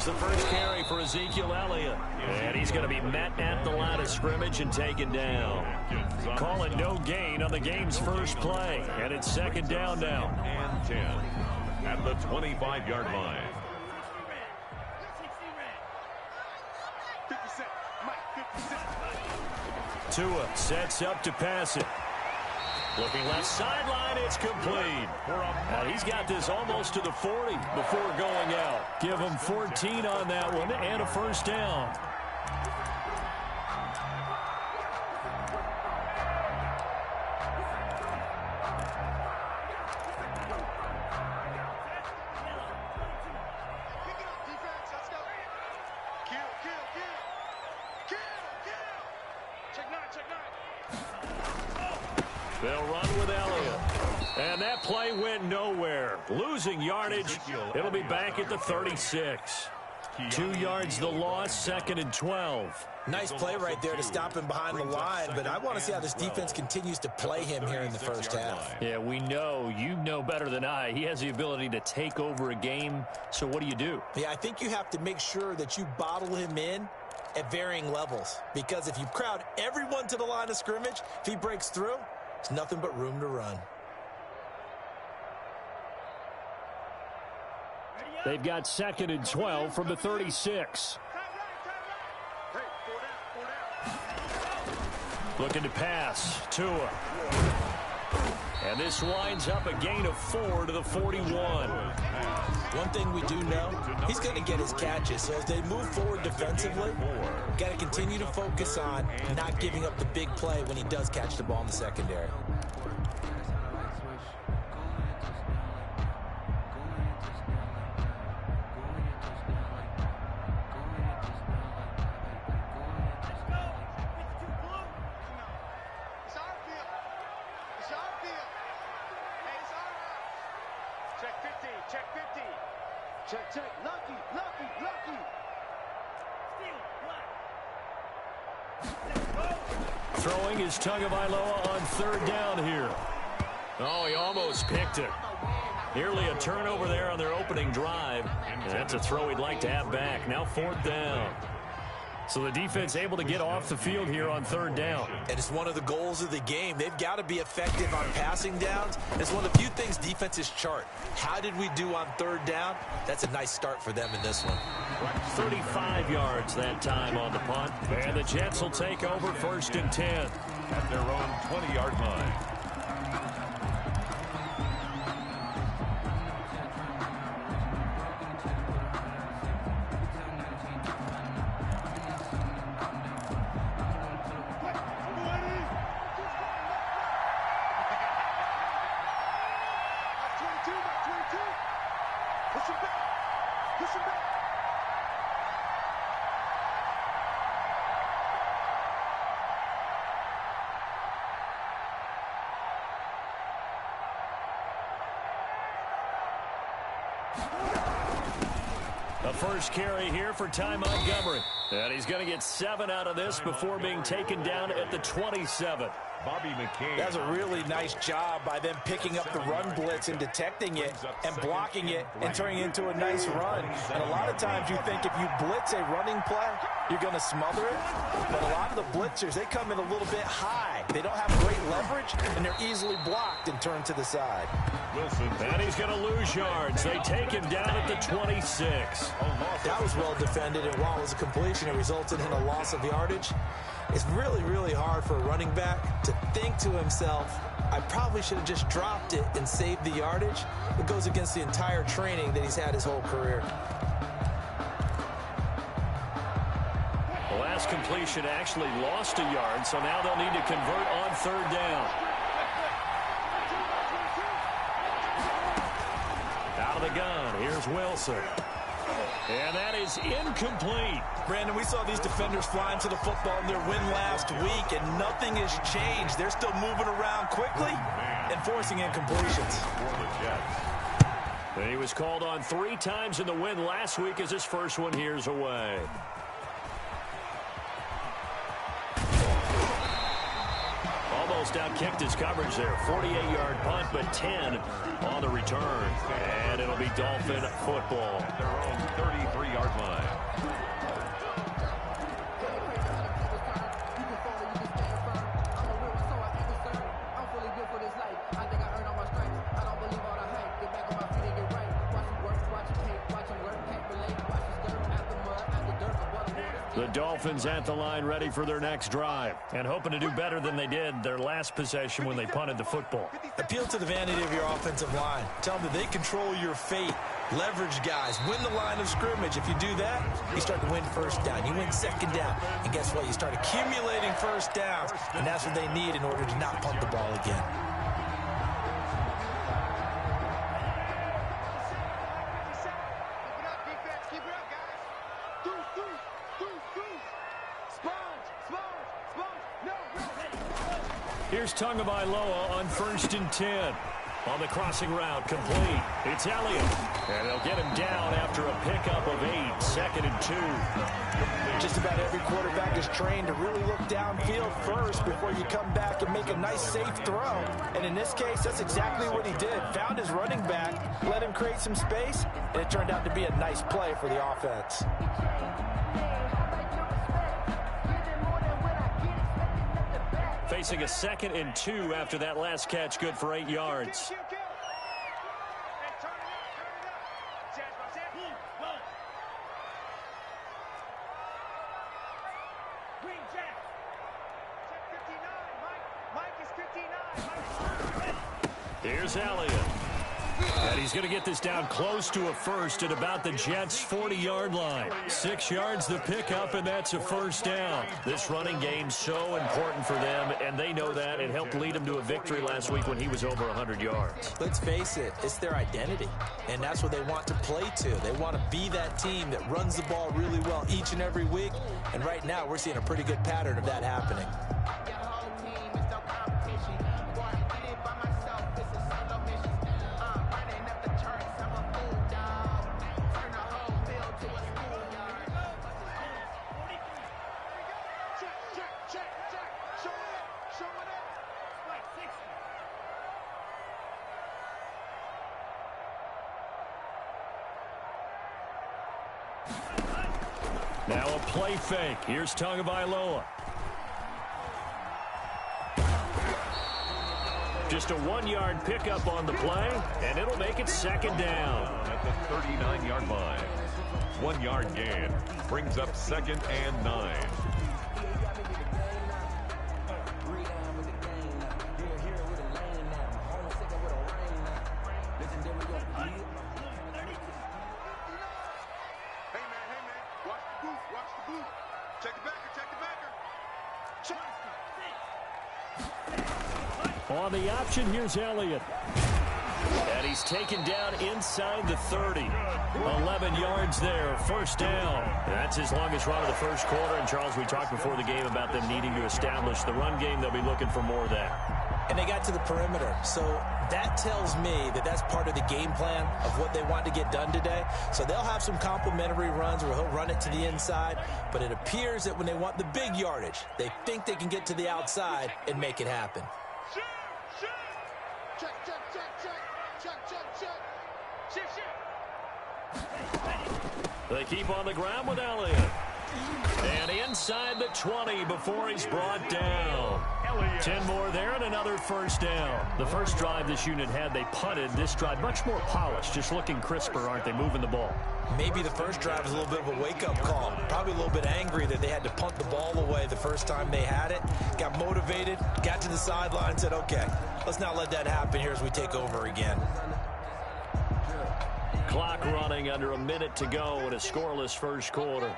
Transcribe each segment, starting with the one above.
Here's the first carry for Ezekiel Elliott. And he's going to be met at the line of scrimmage and taken down. Call it no gain on the game's first play. And it's second down now. And 10 at the 25-yard line. Tua sets up to pass it. Looking left sideline, it's complete. He's got this almost to the 40 before going out. Give him 14 on that one and a first down. They'll run with Elliott. And that play went nowhere. Losing yardage. It'll be back at the 36. 2 yards the loss, second and 12. Nice play right there to stop him behind the line, but I want to see how this defense continues to play him here in the first half. Yeah, we know. You know better than I. He has the ability to take over a game, so what do? Yeah, I think you have to make sure that you bottle him in at varying levels, because if you crowd everyone to the line of scrimmage, if he breaks through, there's nothing but room to run. They've got second and 12 from the 36. Looking to pass. Tua. And this winds up a gain of 4 to the 41. One thing we do know, he's going to get his catches. So as they move forward defensively, got to continue to focus on not giving up the big play when he does catch the ball in the secondary. Throwing his Tagovailoa on third down here. Oh, he almost picked it. Nearly a turnover there on their opening drive. And that's a throw he'd like to have back. Now fourth down. So the defense able to get off the field here on third down. And it's one of the goals of the game. They've got to be effective on passing downs. It's one of the few things defenses chart. How did we do on third down? That's a nice start for them in this one. 35 yards that time on the punt. And the Jets will take over first and 10. At their own 20-yard line. The first carry here for Ty Montgomery. And he's going to get 7 out of this before being taken down at the 27. Bobby McCain. That's a really nice job by them picking up the run blitz and detecting it and blocking it and turning it into a nice run. And a lot of times you think if you blitz a running play, you're going to smother it. But a lot of the blitzers, they come in a little bit high. They don't have great leverage, and they're easily blocked and turned to the side. Wilson. And he's going to lose yards. They take him down at the 26. That was well defended, and while it was a completion, it resulted in a loss of yardage. It's really, really hard for a running back to think to himself, I probably should have just dropped it and saved the yardage. It goes against the entire training that he's had his whole career. The last completion actually lost a yard, so now they'll need to convert on third down. Out of the gun, here's Wilson. And that is incomplete. Brandon, we saw these defenders flying to the football in their win last week, and nothing has changed. They're still moving around quickly and forcing incompletions. And he was called on 3 times in the win last week as his first one here's away. almost out-kicked his coverage there. 48-yard punt, but 10 on the return. And it'll be Dolphin football. Their own 33-yard line. The Dolphins at the line, ready for their next drive, and hoping to do better than they did their last possession when they punted the football. Appeal to the vanity of your offensive line. Tell them that they control your fate. Leverage guys. Win the line of scrimmage. If you do that, you start to win first down. You win second down. And guess what? You start accumulating first downs. And that's what they need in order to not punt the ball again. Here's Tagovailoa on 1st and 10. On the crossing route, complete. It's Elliott. And they'll get him down after a pickup of 8, 2nd and 2. Just about every quarterback is trained to really look downfield first before you come back and make a nice, safe throw. And in this case, that's exactly what he did. Found his running back, let him create some space, and it turned out to be a nice play for the offense. Facing a 2nd and 2 after that last catch, good for 8 yards. Here's Elliott. And he's going to get this down close to a first at about the Jets' 40-yard line. 6 yards the pickup, and that's a first down. This running game's so important for them, and they know that. It helped lead them to a victory last week when he was over 100 yards. Let's face it, it's their identity, and that's what they want to play to. They want to be that team that runs the ball really well each and every week, and right now we're seeing a pretty good pattern of that happening. Now a play fake. Here's Tagovailoa. Just a 1-yard pickup on the play, and it'll make it 2nd down. At the 39-yard line. 1-yard gain. Brings up 2nd and 9. On the option, here's Elliott. And he's taken down inside the 30. 11 yards there, first down. That's his longest run of the first quarter. And, Charles, we talked before the game about them needing to establish the run game. They'll be looking for more of that. And they got to the perimeter. So that tells me that that's part of the game plan of what they want to get done today. So they'll have some complementary runs where he'll run it to the inside. But it appears that when they want the big yardage, they think they can get to the outside and make it happen. They keep on the ground with Elliott. And inside the 20 before he's brought down. 10 more there and another first down. The first drive this unit had, they punted. This drive much more polished, just looking crisper, aren't they, moving the ball? Maybe the first drive was a little bit of a wake-up call. Probably a little bit angry that they had to punt the ball away the first time they had it. Got motivated, got to the sideline, said, okay, let's not let that happen here as we take over again. Clock running under a minute to go in a scoreless first quarter.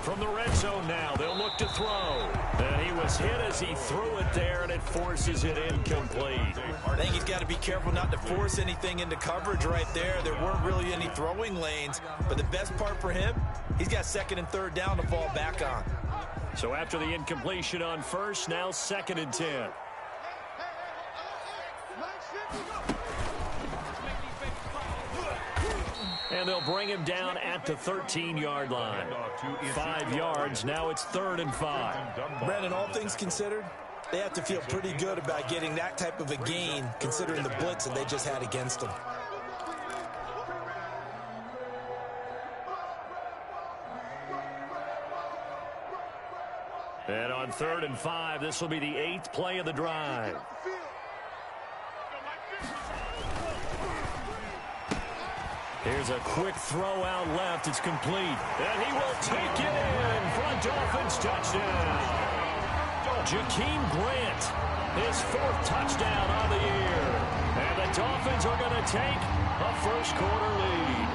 From the red zone now, they'll look to throw. And he was hit as he threw it there, and it forces it incomplete. I think he's got to be careful not to force anything into coverage right there. There weren't really any throwing lanes, but the best part for him, he's got 2nd and 3rd down to fall back on. So after the incompletion on first, now 2nd and 10. And they'll bring him down at the 13-yard line. 5 yards. Now it's 3rd and 5. Brandon, all things considered, they have to feel pretty good about getting that type of a gain, considering the blitz that they just had against them. And on 3rd and 5, this will be the 8th play of the drive. Here's a quick throw out left. It's complete. And he will take it in for a Dolphins touchdown. Jakeem Grant, his 4th touchdown on the year. And the Dolphins are going to take a first-quarter lead.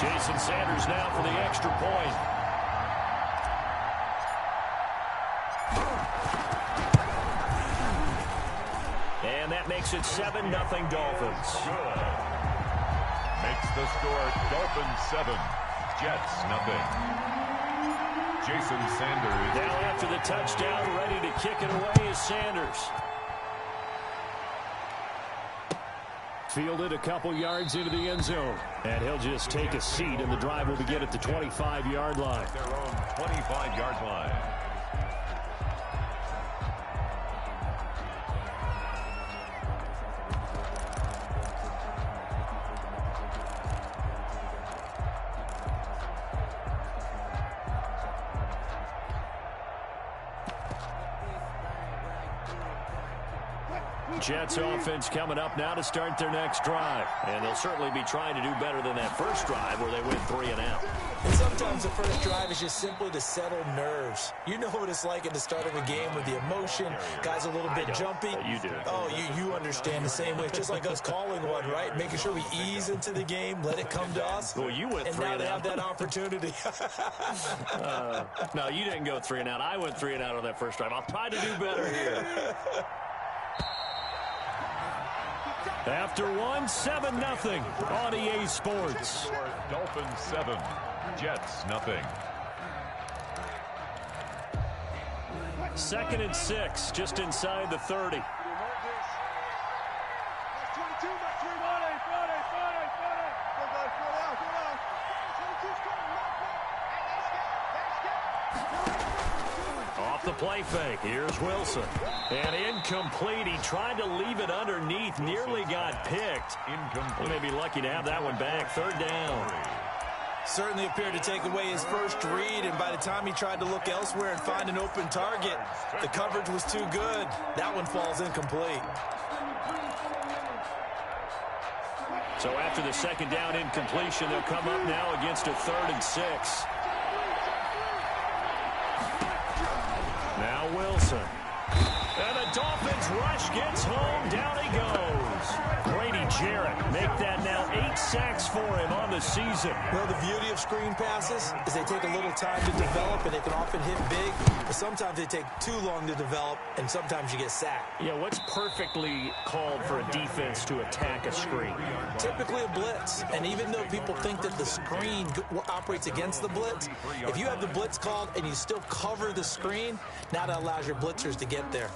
Jason Sanders now for the extra point. And that makes it 7-0 Dolphins. Good. Makes the score Dolphins 7, Jets 0. Jason Sanders. Now after the touchdown, ready to kick it away is Sanders. Fielded a couple yards into the end zone. And he'll just take a seat, and the drive will begin at the 25-yard line. Their own 25-yard line. Jets offense coming up now to start their next drive. And they'll certainly be trying to do better than that first drive where they went 3 and out. And sometimes the first drive is just simply to settle nerves. You know what it's like at the start of a game with the emotion. Guys a little bit jumpy. You do. Oh, you understand the same way. It's just like us calling one, right? Making sure we ease into the game, let it come to us. Well, you went 3 and out. And now they have that opportunity. No, you didn't go 3 and out. I went 3 and out on that first drive. I'll try to do better here. After 1, 7-0 on EA Sports. Dolphins 7, Jets 0. 2nd and 6, just inside the 30. Off the play fake. Here's Wilson. And incomplete. He tried to leave it underneath. Nearly got picked. Incomplete. Maybe lucky to have that one back. 3rd down. Certainly appeared to take away his first read, and by the time he tried to look elsewhere and find an open target, the coverage was too good. That one falls incomplete. So after the 2nd down incompletion, they'll come up now against a 3rd and 6. Now Wilson. And the Dolphins rush gets home. Down he goes. Grady Jarrett make that now 8 sacks for him on the season. Well, the beauty of screen passes is they take a little time to develop, and they can often hit big, but sometimes they take too long to develop, and sometimes you get sacked. Yeah, what's perfectly called for a defense to attack a screen? Typically a blitz, and even though people think that the screen operates against the blitz, if you have the blitz called and you still cover the screen, now that allows your blitzers to get there.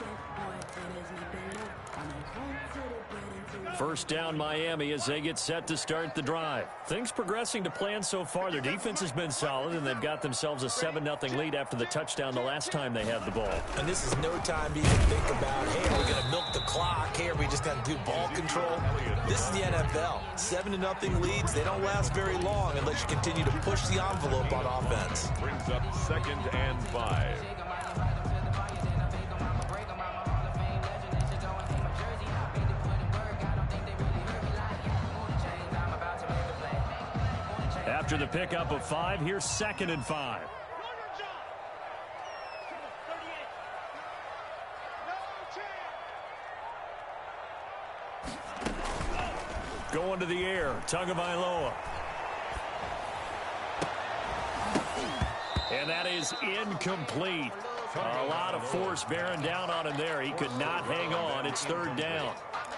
First down Miami as they get set to start the drive. Things progressing to plan so far. Their defense has been solid, and they've got themselves a 7-0 lead after the touchdown the last time they had the ball. And this is no time to even think about, hey, are we going to milk the clock? Hey, are we just going to do ball control? This is the NFL. 7-0 leads, they don't last very long unless you continue to push the envelope on offense. Brings up 2nd and 5. After the pickup of 5, here's 2nd and 5. Going to the air, Tagovailoa. And that is incomplete. A lot of force bearing down on him there. He could not hang on. It's 3rd down.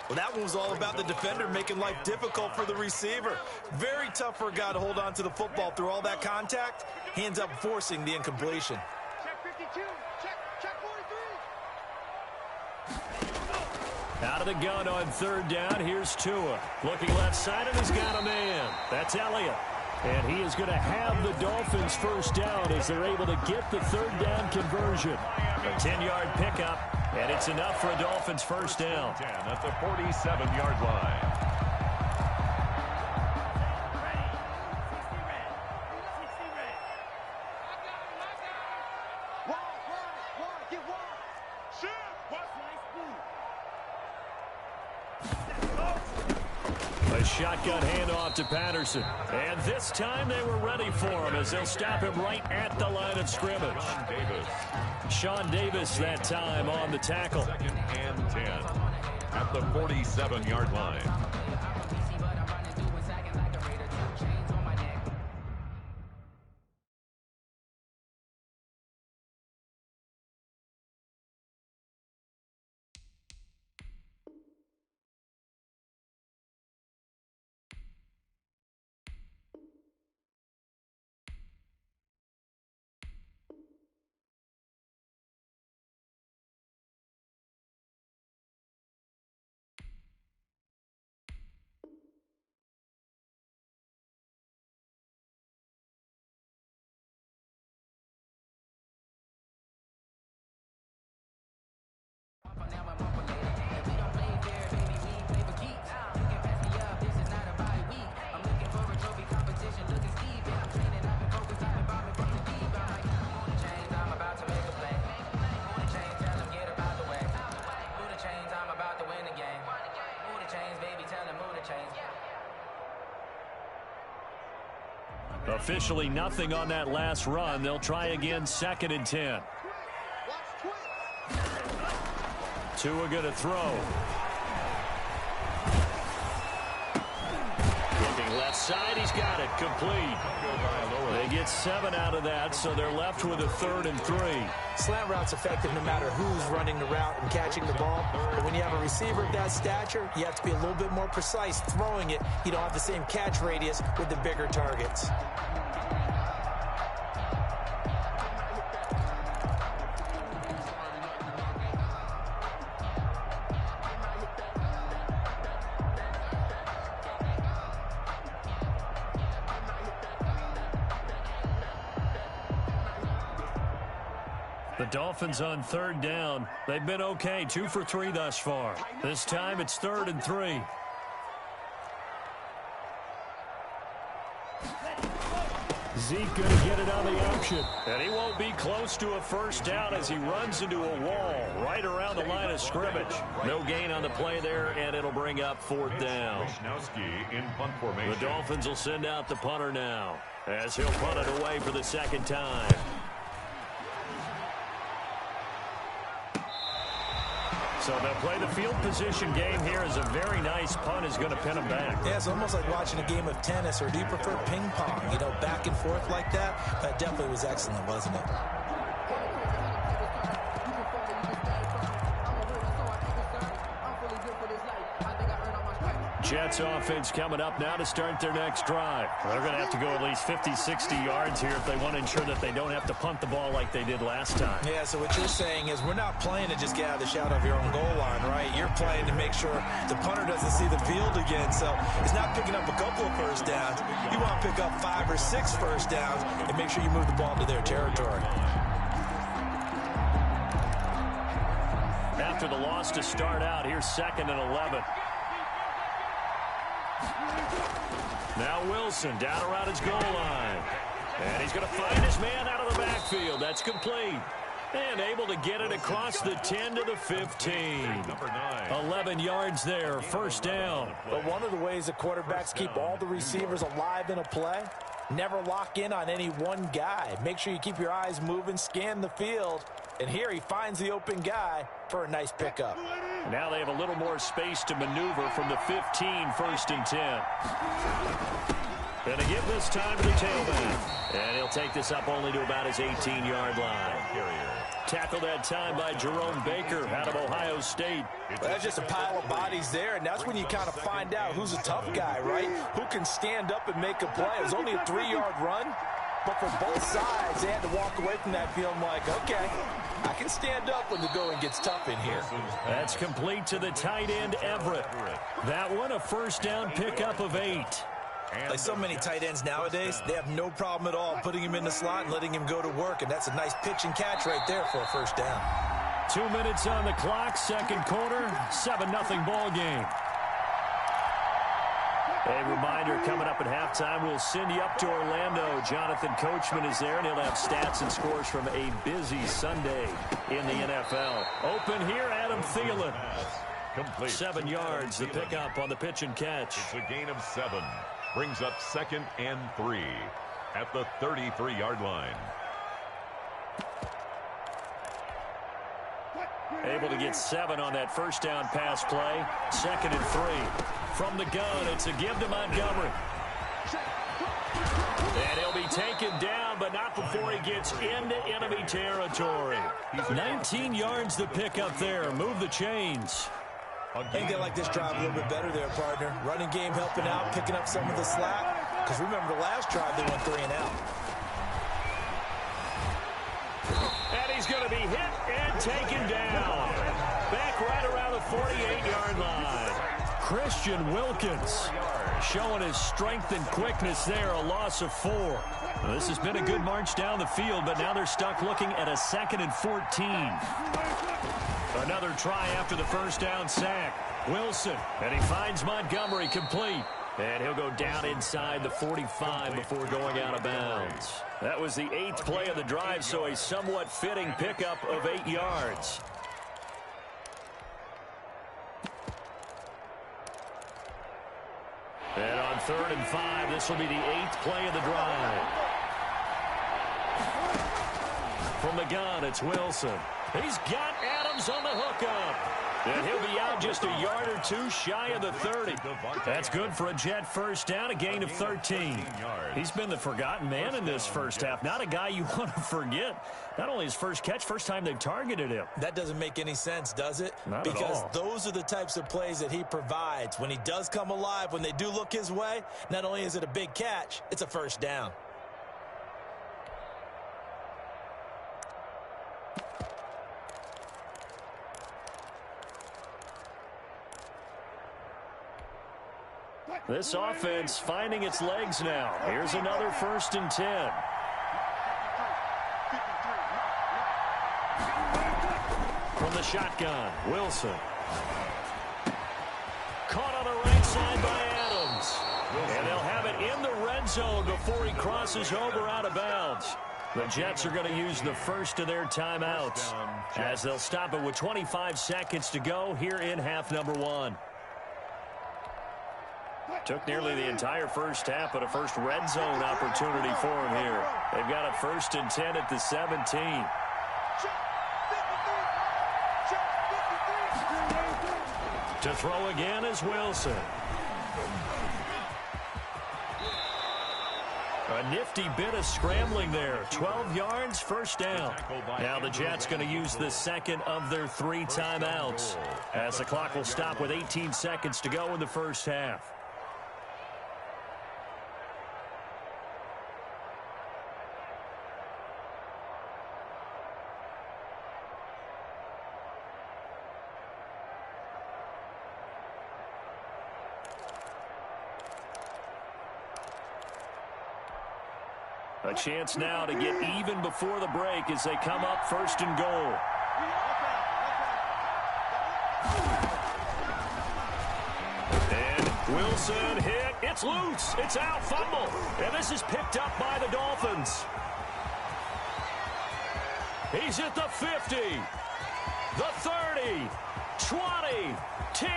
Well, that one was all about the defender making life difficult for the receiver. Very tough for a guy to hold on to the football through all that contact. He ends up forcing the incompletion. Check 52. Check 43. Out of the gun on third down. Here's Tua. Looking left side, and he's got a man. That's Elliott. And he is going to have the Dolphins first down as they're able to get the third down conversion. A 10-yard pickup, and it's enough for a Dolphins first down. 10 at the 47-yard line. Shotgun handoff to Patterson. And this time they were ready for him as they'll stop him right at the line of scrimmage. Sean Davis that time on the tackle. 2nd and 10 at the 47-yard line. Officially nothing on that last run. They'll try again 2nd and 10. Tua going to throw. Looking left side, he's got it. Complete. They get 7 out of that, so they're left with a 3rd and 3. Slant route's effective no matter who's running the route and catching the ball. But when you have a receiver of that stature, you have to be a little bit more precise throwing it. You don't have the same catch radius with the bigger targets. The Dolphins on 3rd down. They've been okay, 2 for 3 thus far. This time it's 3rd and 3. Zeke going to get it on the option. And he won't be close to a first down as he runs into a wall right around the line of scrimmage. No gain on the play there, and it'll bring up 4th down. In punt formation. The Dolphins will send out the punter now as he'll punt it away for the 2nd time. So they'll play the field position game here as a very nice punt is going to pin them back. Yeah, it's almost like watching a game of tennis, or do you prefer ping pong? You know, back and forth like that? That definitely was excellent, wasn't it? Jets offense coming up now to start their next drive. They're going to have to go at least 50, 60 yards here if they want to ensure that they don't have to punt the ball like they did last time. Yeah, so what you're saying is we're not playing to just get out of the shadow of your own goal line, right? You're playing to make sure the punter doesn't see the field again. So it's not picking up a couple of first downs. You want to pick up 5 or 6 first downs and make sure you move the ball into their territory. After the loss to start out, here's 2nd and 11. Now Wilson down around his goal line. And he's going to find his man out of the backfield. That's complete. And able to get it across the 10 to the 15. Number 9. 11 yards there, first down. But one of the ways the quarterbacks keep all the receivers alive in a play, never lock in on any one guy. Make sure you keep your eyes moving, scan the field. And here he finds the open guy for a nice pickup. Now they have a little more space to maneuver from the 15, 1st and 10. Going to give this time to the tailback. And he'll take this up only to about his 18-yard line. Tackled that time by Jerome Baker out of Ohio State. Well, that's just a pile of bodies there, and that's when you kind of find out who's a tough guy, right? Who can stand up and make a play. It was only a 3-yard run, but for both sides, they had to walk away from that feeling like, okay, I can stand up when the going gets tough in here. That's complete to the tight end, Everett. That one, a first down pickup of 8. Like so many tight ends nowadays, they have no problem at all putting him in the slot and letting him go to work, and that's a nice pitch and catch right there for a first down. 2 minutes on the clock, second quarter, 7-0 ball game. A reminder, coming up at halftime, we'll send you up to Orlando. Jonathan Coachman is there, and he'll have stats and scores from a busy Sunday in the NFL. Open here, Adam Thielen. Complete. 7 yards, the pickup on the pitch and catch. It's a gain of 7. Brings up 2nd and 3 at the 33-yard line. Able to get 7 on that first down pass play. 2nd and 3. From the gun, it's a give to Montgomery. And he'll be taken down, but not before he gets into enemy territory. 19 yards to pick up there. Move the chains. I think they like this drive a little bit better there, partner. Running game helping out, picking up some of the slack. Because remember the last drive, they went 3 and out. And he's going to be hit and taken down. Back right around the 48-yard line. Christian Wilkins showing his strength and quickness there, a loss of 4. Well, this has been a good march down the field, but now they're stuck looking at a 2nd and 14. Another try after the first down sack. Wilson, and he finds Montgomery complete. And he'll go down inside the 45 before going out of bounds. That was the 8th play of the drive, so a somewhat fitting pickup of 8 yards. And on 3rd and 5, this will be the 8th play of the drive. From the gun, it's Wilson. He's got Adams on the hookup. And he'll be out just a yard or 2 shy of the 30. That's good for a Jet first down, a gain of 13. He's been the forgotten man in this first half. Not a guy you want to forget. Not only his first catch, first time they've targeted him. That doesn't make any sense, does it? Not at because all. Those are the types of plays that he provides. When he does come alive, when they do look his way, not only is it a big catch, it's a first down. This offense finding its legs now. Here's another 1st and 10. From the shotgun, Wilson. Caught on the right side by Adams. And they'll have it in the red zone before he crosses over out of bounds. The Jets are going to use the first of their timeouts as they'll stop it with 25 seconds to go here in half number 1. Took nearly the entire first half, but a first red zone opportunity for him here. They've got a 1st and 10 at the 17. To throw again is Wilson. A nifty bit of scrambling there. 12 yards, first down. Now the Jets going to use the 2nd of their 3 timeouts as the clock will stop with 18 seconds to go in the first half. A chance now to get even before the break as they come up 1st and goal. And Wilson hit. It's loose. It's out. Fumble. And this is picked up by the Dolphins. He's at the 50. The 30. 20. 10.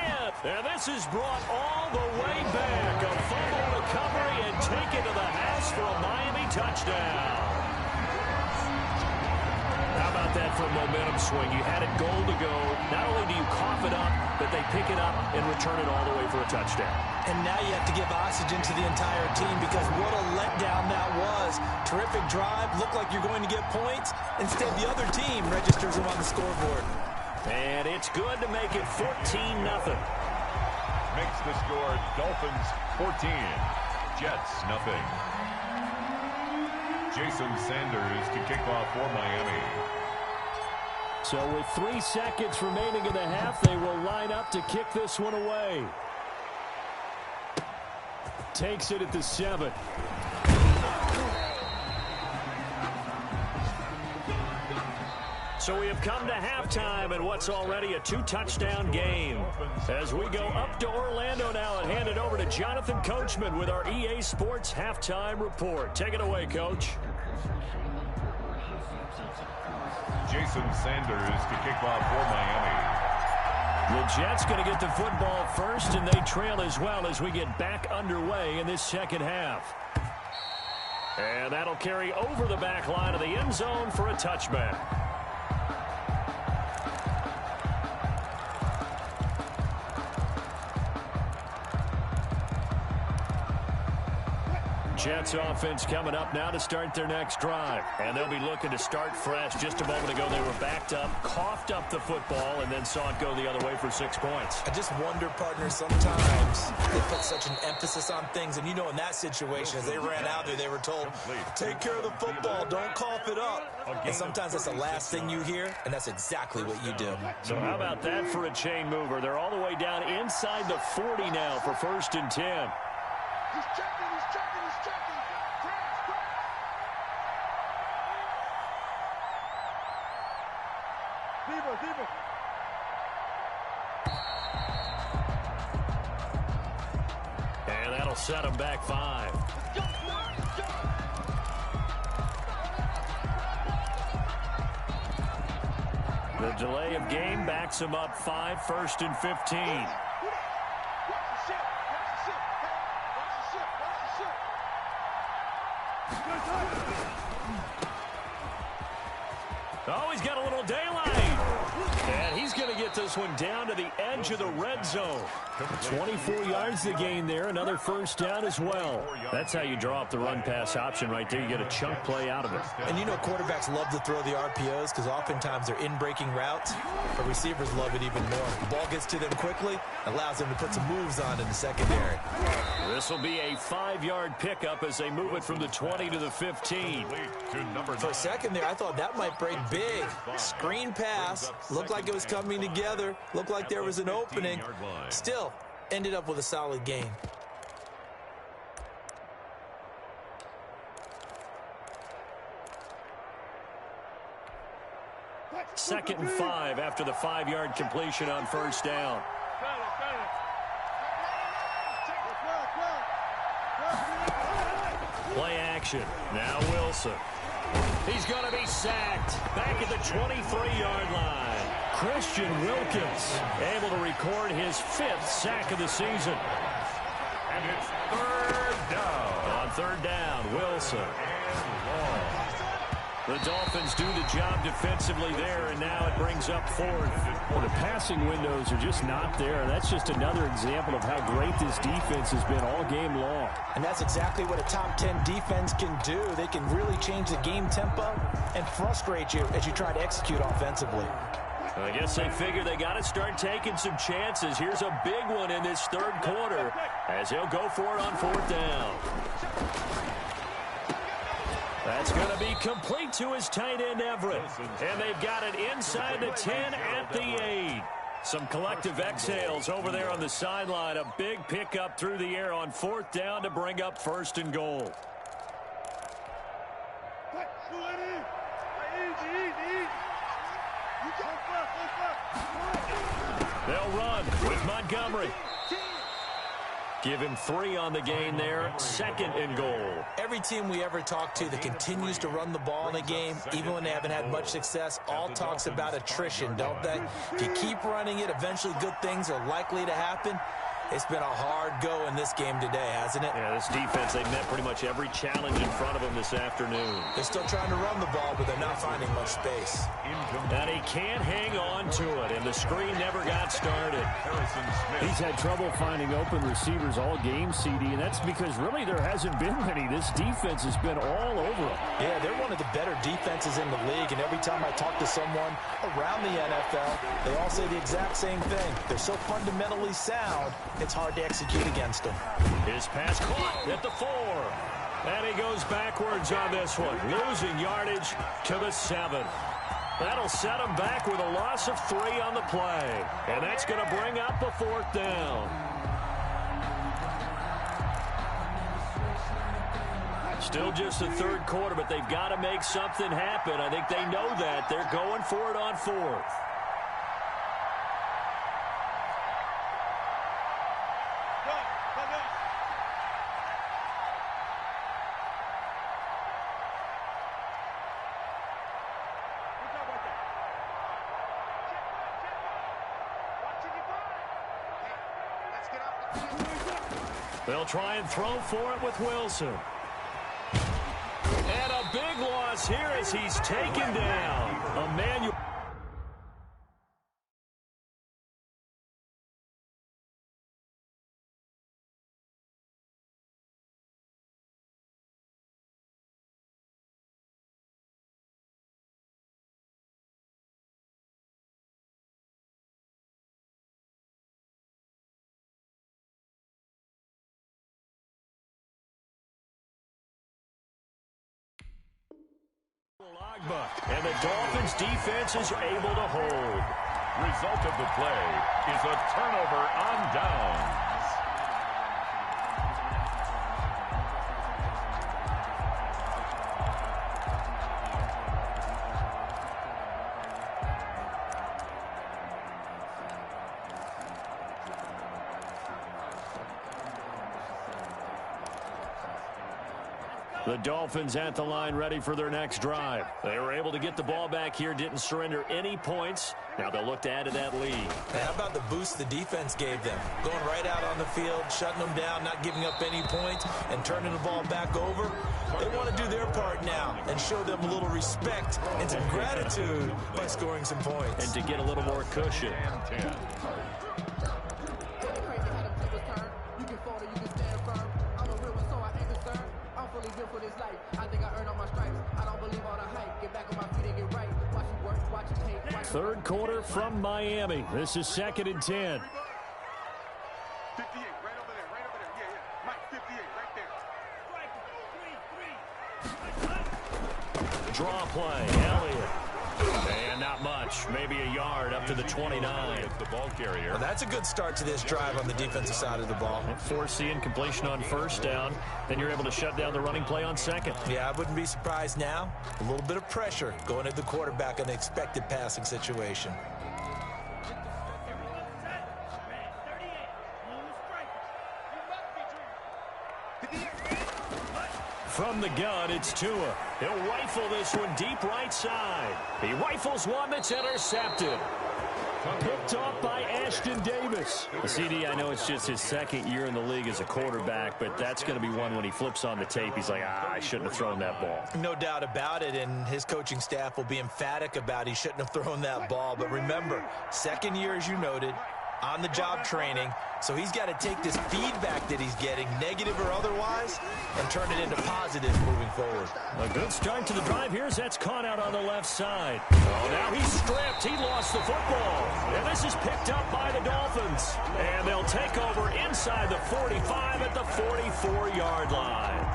And this is brought all the way back. A fumble recovery and taken to the house for a Miami touchdown. How about that for a momentum swing? You had it goal to go. Not only do you cough it up, but they pick it up and return it all the way for a touchdown. And now you have to give oxygen to the entire team because what a letdown that was. Terrific drive. Looked like you're going to get points. Instead, the other team registers them on the scoreboard. And it's good to make it 14-0. Makes the score Dolphins 14, Jets nothing. Jason Sanders to kick off for Miami. So with 3 seconds remaining in the half, they will line up to kick this one away. Takes it at the 7. So we have come to halftime in what's already a 2-touchdown game. As we go up to Orlando now and hand it over to Jonathan Coachman with our EA Sports Halftime Report. Take it away, Coach. Jason Sanders to kick off for Miami. The Jets going to get the football first, and they trail as well as we get back underway in this second half. And that'll carry over the back line of the end zone for a touchback. Jets offense coming up now to start their next drive. And they'll be looking to start fresh. Just a moment ago, they were backed up, coughed up the football, and then saw it go the other way for 6 points. I just wonder, partner, sometimes they put such an emphasis on things. And, you know, in that situation, as they ran out there, they were told, take care of the football, don't cough it up. And sometimes that's the last thing you hear, and that's exactly what you do. So how about that for a chain mover? They're all the way down inside the 40 now for 1st and 10. He's checking, he's checking, he's checking. Deeper. And that'll set him back 5. The delay of game backs him up 5, 1st and 15. Oh, he's got a little daylight. And he's going to get this one down to the edge of the red zone. 24 yards to gain there. Another 1st down as well. That's how you draw up the run-pass option right there. You get a chunk play out of it. And you know quarterbacks love to throw the RPOs because oftentimes they're in-breaking routes. But receivers love it even more. The ball gets to them quickly, allows them to put some moves on in the secondary. This will be a 5-yard pickup as they move it from the 20 to the 15. For a second there, I thought that might break big. Screen pass. Looked like it was coming together. Looked like there was an opening. Still, ended up with a solid gain. Second and 5 after the 5-yard completion on 1st down. Play action. Now Wilson. He's going to be sacked. Back at the 23-yard line. Christian Wilkins able to record his 5th sack of the season. And it's 3rd down. On 3rd down, Wilson. The Dolphins do the job defensively there, and now it brings up 4th. Well, the passing windows are just not there. That's just another example of how great this defense has been all game long. And that's exactly what a top 10 defense can do. They can really change the game tempo and frustrate you as you try to execute offensively. I guess they figure they got to start taking some chances. Here's a big one in this 3rd quarter as he'll go for it on 4th down. That's going to be complete to his tight end, Everett. And they've got it inside the 10 at the 8. Some collective exhales over there on the sideline. A big pickup through the air on 4th down to bring up 1st and goal. They'll run with Montgomery. Give him 3 on the gain there. 2nd and goal. Every team we ever talk to that continues to run the ball in a game, even when they haven't had much success, all talks about attrition, don't they? If you keep running it, eventually good things are likely to happen. It's been a hard go in this game today, hasn't it? Yeah, this defense, they met pretty much every challenge in front of them this afternoon. They're still trying to run the ball, but they're not finding much space. And he can't hang on to it, and the screen never got started. He's had trouble finding open receivers all game, CD, and that's because really there hasn't been many. This defense has been all over them. Yeah, they're one of the better defenses in the league, and every time I talk to someone around the NFL, they all say the exact same thing. They're so fundamentally sound, it's hard to execute against them. His pass caught at the 4. And he goes backwards on this one, losing yardage to the 7. That'll set them back with a loss of 3 on the play. And that's going to bring up a 4th down. Still just the 3rd quarter, but they've got to make something happen. I think they know that. They're going for it on 4th. They'll try and throw for it with Wilson. And a big loss here as he's taken down. Emmanuel. And the Dolphins' defense is able to hold. Result of the play is a turnover on downs. The Dolphins at the line ready for their next drive. They were able to get the ball back here, didn't surrender any points. Now they'll look to add to that lead. Hey, how about the boost the defense gave them? Going right out on the field, shutting them down, not giving up any points, and turning the ball back over. They want to do their part now and show them a little respect and some gratitude by scoring some points. And to get a little more cushion. Third quarter from Miami. This is 2nd and 10. 58, right over there, right over there. Yeah. Mike, 58, right there. Draw play, Elliott. And not much, maybe a yard up to the 29. The ball carrier. Well, that's a good start to this drive on the defensive side of the ball. Force the incompletion on 1st down. Then you're able to shut down the running play on 2nd. Yeah, I wouldn't be surprised now. A little bit of pressure going at the quarterback in an expected passing situation. From the gun, it's Tua. He'll rifle this one deep right side. He rifles one that's intercepted. Picked off by Ashton Davis. The CD, I know it's just his 2nd year in the league as a quarterback, but that's going to be one when he flips on the tape. He's like, I shouldn't have thrown that ball. No doubt about it, and his coaching staff will be emphatic about he shouldn't have thrown that ball. But remember, 2nd year, as you noted, on-the-job training, so he's got to take this feedback that he's getting, negative or otherwise, and turn it into positives moving forward. A good start to the drive. Here's that's caught out on the left side. Oh, now he's stripped. He lost the football. And this is picked up by the Dolphins. And they'll take over inside the 45 at the 44-yard line.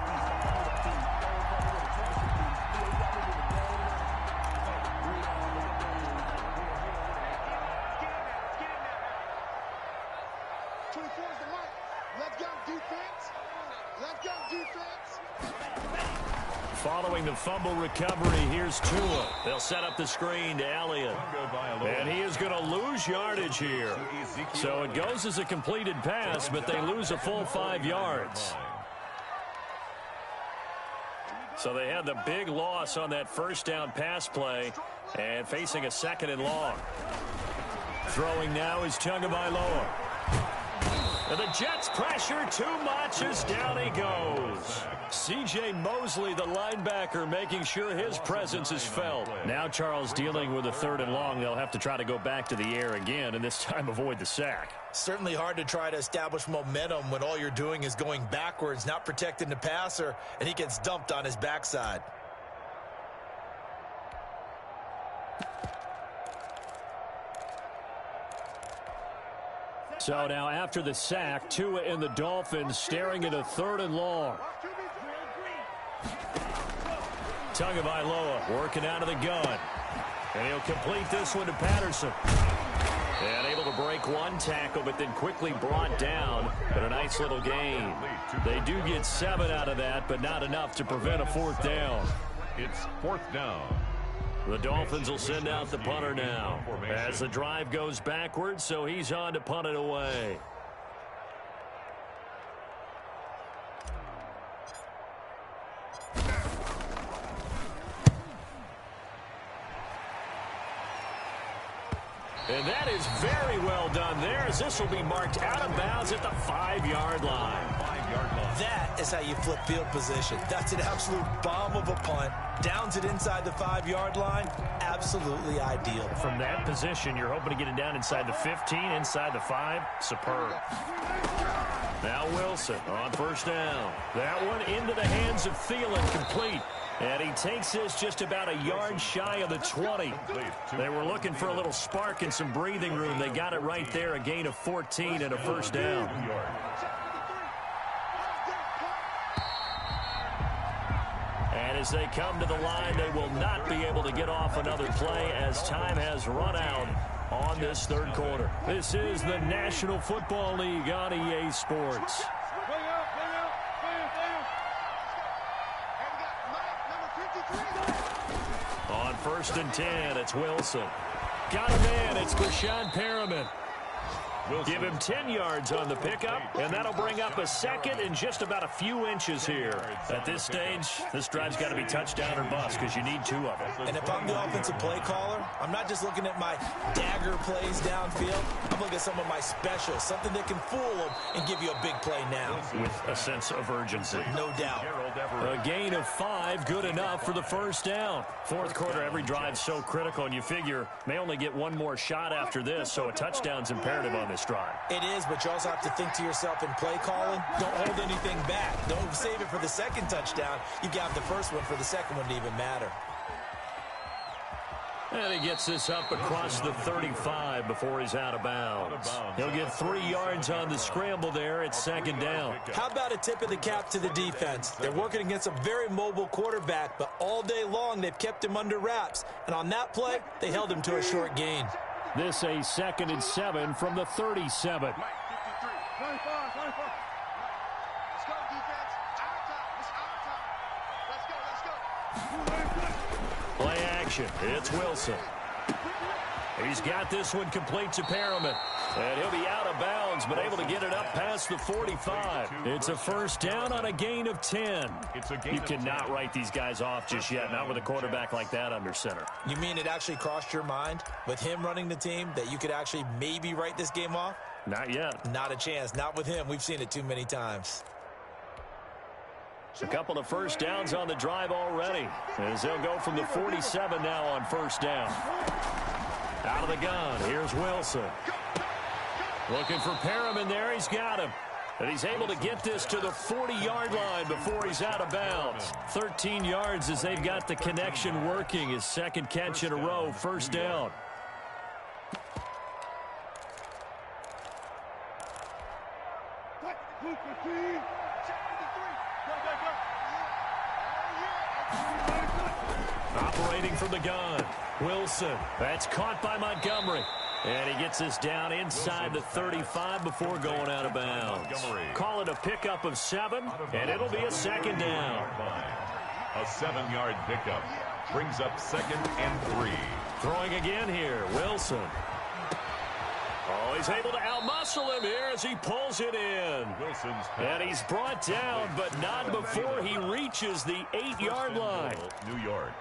Following the fumble recovery, here's Tua. They'll set up the screen to Elliott. And he is going to lose yardage here. So it goes as a completed pass, but they lose a full 5 yards. So they had the big loss on that 1st down pass play and facing a 2nd and long. Throwing now is Tagovailoa. And the Jets pressure too much as down he goes. C.J. Mosley, the linebacker, making sure his presence is felt. Now Charles dealing with a 3rd and long. They'll have to try to go back to the air again, and this time avoid the sack. Certainly hard to try to establish momentum when all you're doing is going backwards, not protecting the passer, and he gets dumped on his backside. So now after the sack, Tua and the Dolphins staring at a 3rd and long. Tagovailoa working out of the gun. And he'll complete this one to Patterson. And able to break one tackle, but then quickly brought down. But a nice little gain. They do get 7 out of that, but not enough to prevent a 4th down. It's 4th down. The Dolphins will send out the punter now as the drive goes backwards, so he's on to punt it away. And that is very well done there, as this will be marked out of bounds at the 5-yard line. 5-yard line. That is how you flip field position. That's an absolute bomb of a punt. Downs it inside the 5-yard line. Absolutely ideal. From that position, you're hoping to get it down inside the 15, inside the 5. Superb. Now Wilson on 1st down. That one into the hands of Thielen, complete. And he takes this just about a yard shy of the 20. They were looking for a little spark and some breathing room. They got it right there, a gain of 14 and a 1st down. And as they come to the line, they will not be able to get off another play as time has run out on this 3rd quarter. This is the National Football League on EA Sports. On 1st and 10, it's Wilson. Got a man, it's Brashad Perriman. Give him 10 yards on the pickup, and that'll bring up a 2nd and just about a few inches here. At this stage, this drive's got to be touchdown or bust because you need 2 of them. And if I'm the offensive play caller, I'm not just looking at my dagger plays downfield. I'm looking at some of my specials, something that can fool them and give you a big play now. With a sense of urgency. No doubt. A gain of 5, good enough for the 1st down. 4th quarter, every drive's so critical, and you figure may only get one more shot after this, so a touchdown's imperative on this drive. It is, but you also have to think to yourself in play calling, don't hold anything back. Don't save it for the 2nd touchdown. You got the 1st one for the 2nd one to even matter. And he gets this up across the 35 before he's out of bounds. He'll get 3 yards on the scramble there at 2nd down. How about a tip of the cap to the defense? They're working against a very mobile quarterback, but all day long they've kept him under wraps. And on that play, they held him to a short gain. This a 2nd and 7 from the 37. Let's go, defense. Our time. It's our time. Let's go. Play action. It's Wilson. He's got this one complete to Perriman. And he'll be out of bounds, but able to get it up past the 45. It's a 1st down on a gain of 10. You cannot write these guys off just yet, not with a quarterback like that under center. You mean it actually crossed your mind with him running the team that you could actually maybe write this game off? Not yet. Not a chance. Not with him. We've seen it too many times. A couple of 1st downs on the drive already, as they'll go from the 47 now on 1st down. Out of the gun, here's Wilson. Looking for Perriman there, he's got him. And he's able to get this to the 40-yard line before he's out of bounds. 13 yards as they've got the connection working. His 2nd catch in a row, 1st down. Operating from the gun, Wilson. That's caught by Montgomery. And he gets this down inside the 35 before going out of bounds. Call it a pickup of 7, and it'll be a 2nd down. A 7-yard pickup brings up 2nd and 3. Throwing again here, Wilson. Oh, he's able to outmuscle him here as he pulls it in. And he's brought down, but not before he reaches the 8-yard line. New York.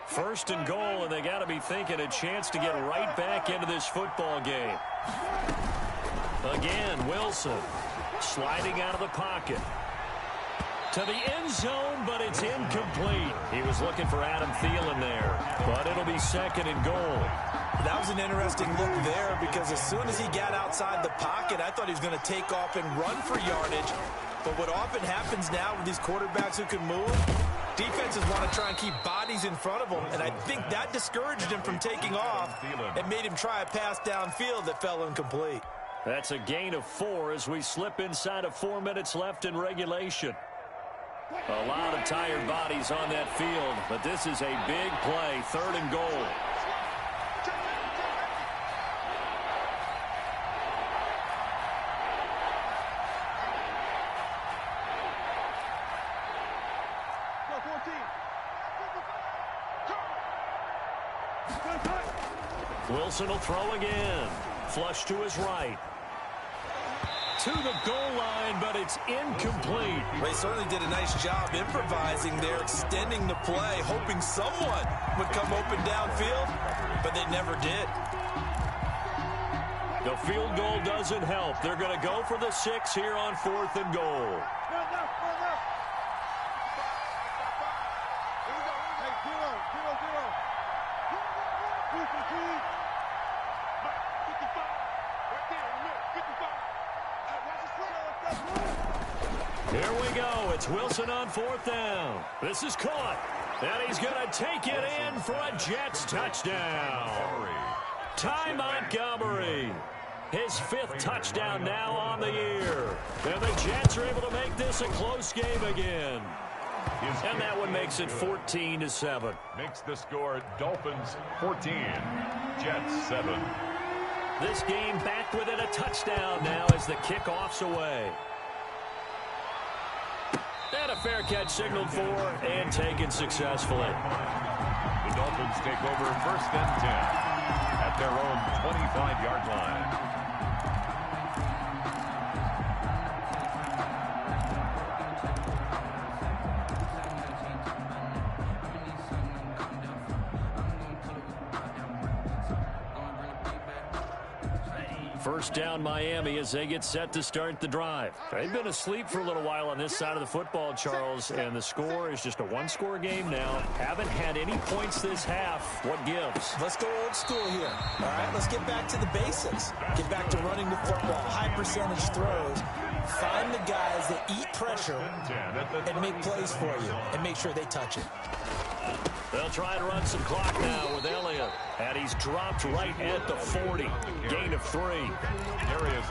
1st and goal, and they got to be thinking a chance to get right back into this football game. Again, Wilson sliding out of the pocket. To the end zone, but it's incomplete. He was looking for Adam Thielen there, but it'll be 2nd and goal. That was an interesting look there because as soon as he got outside the pocket, I thought he was going to take off and run for yardage. But what often happens now with these quarterbacks who can move, defenses want to try and keep bodies in front of them, and I think that discouraged him from taking off and made him try a pass downfield that fell incomplete. That's a gain of 4 as we slip inside of 4 minutes left in regulation. A lot of tired bodies on that field, but this is a big play, 3rd and goal. Wilson will throw again. Flush to his right. To the goal line, but it's incomplete. They certainly did a nice job improvising there, extending the play, hoping someone would come open downfield, but they never did. The field goal doesn't help. They're going to go for the 6 here on 4th and goal. Here we go. It's Wilson on 4th down. This is caught. And he's going to take it in for a Jets touchdown. Ty Montgomery. His 5th touchdown now on the year. And the Jets are able to make this a close game again. And that one makes it 14-7. Makes the score Dolphins 14, Jets 7. This game back within a touchdown now as the kickoff's away. And a fair catch signaled for and taken successfully. The Dolphins take over 1st and 10 at their own 25-yard line. First down Miami as they get set to start the drive. They've been asleep for a little while on this side of the football, Charles, and the score is just a one-score game now. Haven't had any points this half. What gives? Let's go old school here. All right, let's get back to the basics. Get back to running the football, high percentage throws. Find the guys that eat pressure and make plays for you and make sure they touch it. They'll try to run some clock now with Elliott. And he's dropped right at the 40. Gain of 3.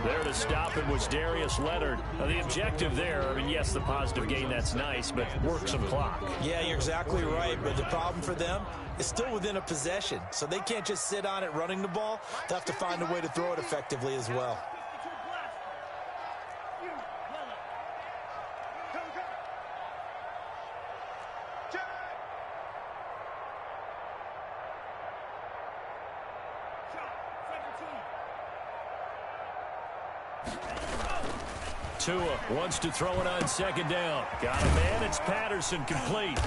There to stop him was Darius Leonard. Now, the objective there, I mean, yes, the positive gain, that's nice, but work some clock. Yeah, you're exactly right, but the problem for them is still within a possession. So they can't just sit on it running the ball. They'll have to find a way to throw it effectively as well. Tua wants to throw it on 2nd down. Got a man. It's Patterson, complete.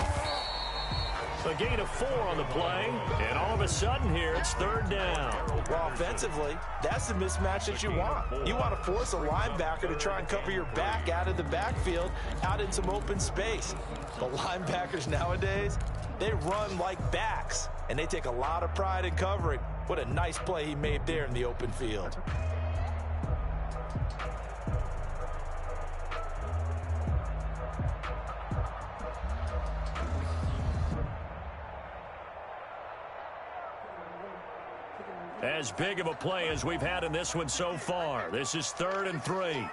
A gain of 4 on the play, and all of a sudden here it's 3rd down. Well, offensively, that's the mismatch that you want. You want to force a linebacker to try and cover your back out of the backfield, out in some open space. But linebackers nowadays, they run like backs, and they take a lot of pride in covering. What a nice play he made there in the open field. As big of a play as we've had in this one so far. This is 3rd and 3. 52,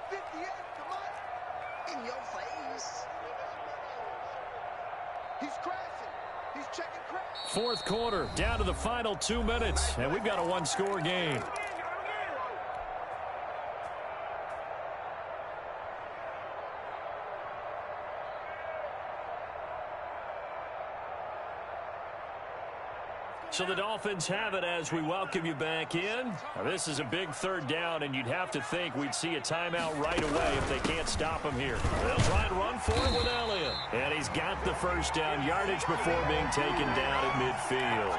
58, come on. In your face. He's crashing. He's checking crash. 4th quarter, down to the final 2 minutes, and we've got a one-score game. So the Dolphins have it as we welcome you back in. Now, this is a big 3rd down, and you'd have to think we'd see a timeout right away if they can't stop him here. They'll try and run for it with Elliott. And he's got the 1st down yardage before being taken down at midfield.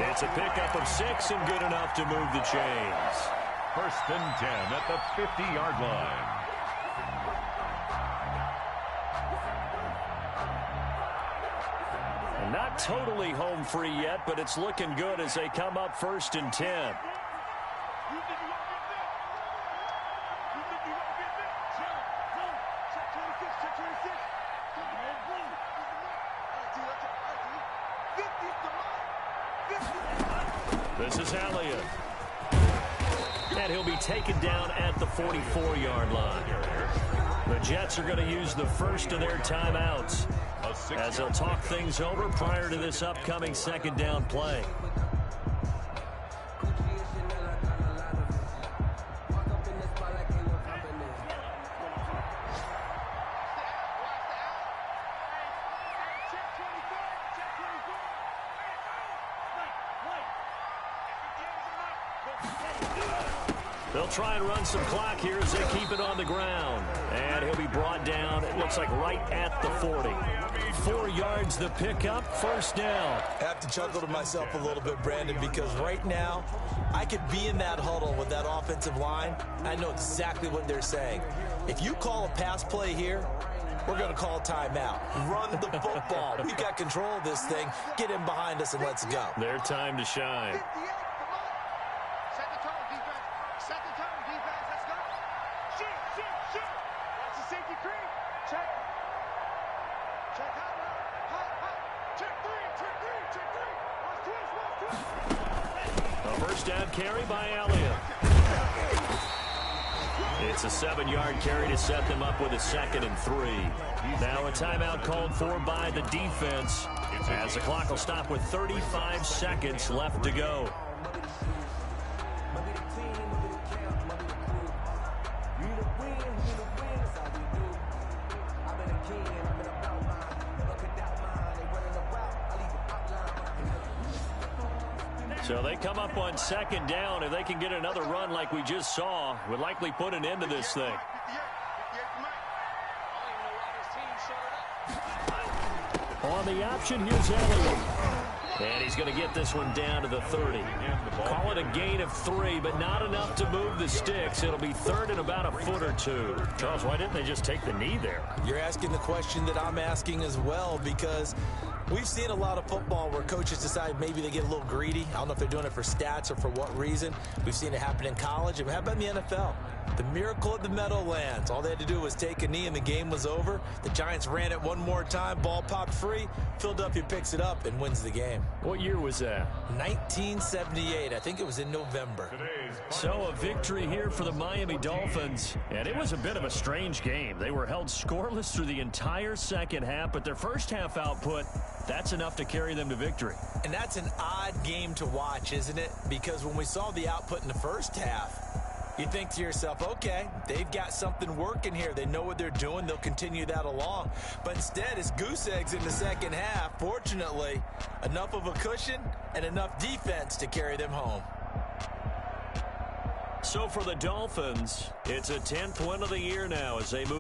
It's a pickup of 6 and good enough to move the chains. 1st and 10 at the 50-yard line. Not totally home free yet, but it's looking good as they come up 1st and 10. This is Elliott. And he'll be taken down at the 44-yard line. The Jets are going to use the first of their timeouts as they'll talk things over prior to this upcoming 2nd down play. They'll try and run some clock here as they keep it on the ground. And he'll be brought down, it looks like right at the 40. 4 yards the pickup, first down. I have to chuckle to myself a little bit, Brandon, because right now I could be in that huddle with that offensive line. I know exactly what they're saying. If you call a pass play here, we're going to call timeout. Run the football. We've got control of this thing. Get in behind us and let's go. Their time to shine. Set the tone, defense. Set the tone, defense. Let's go. Shoot, shoot, shoot. That's a safety creep. Check. Check hot, hot. Check three, check three, check three. Watch twist. A first down carry by Elliott. It's a 7-yard carry to set them up with a 2nd and 3. Now a timeout called for by the defense as the clock will stop with 35 seconds left to go. So they come up on 2nd down. If they can get another run like we just saw, would likely put an end to this thing. On the option, here's Elliott. And he's going to get this one down to the 30. Call it a gain of 3, but not enough to move the sticks. It'll be 3rd and about a foot or 2. Charles, why didn't they just take the knee there? You're asking the question that I'm asking as well, because we've seen a lot of football where coaches decide maybe they get a little greedy. I don't know if they're doing it for stats or for what reason. We've seen it happen in college. And how about in the NFL? The miracle of the Meadowlands. All they had to do was take a knee and the game was over. The Giants ran it one more time. Ball popped free. Philadelphia picks it up and wins the game. What year was that? 1978. I think it was in November. So a victory here for the Miami Dolphins. And it was a bit of a strange game. They were held scoreless through the entire second half, but their first half output, that's enough to carry them to victory. And that's an odd game to watch, isn't it? Because when we saw the output in the first half, you think to yourself, okay, they've got something working here. They know what they're doing. They'll continue that along. But instead, it's goose eggs in the second half. Fortunately, enough of a cushion and enough defense to carry them home. So for the Dolphins, it's a 10th win of the year now as they move.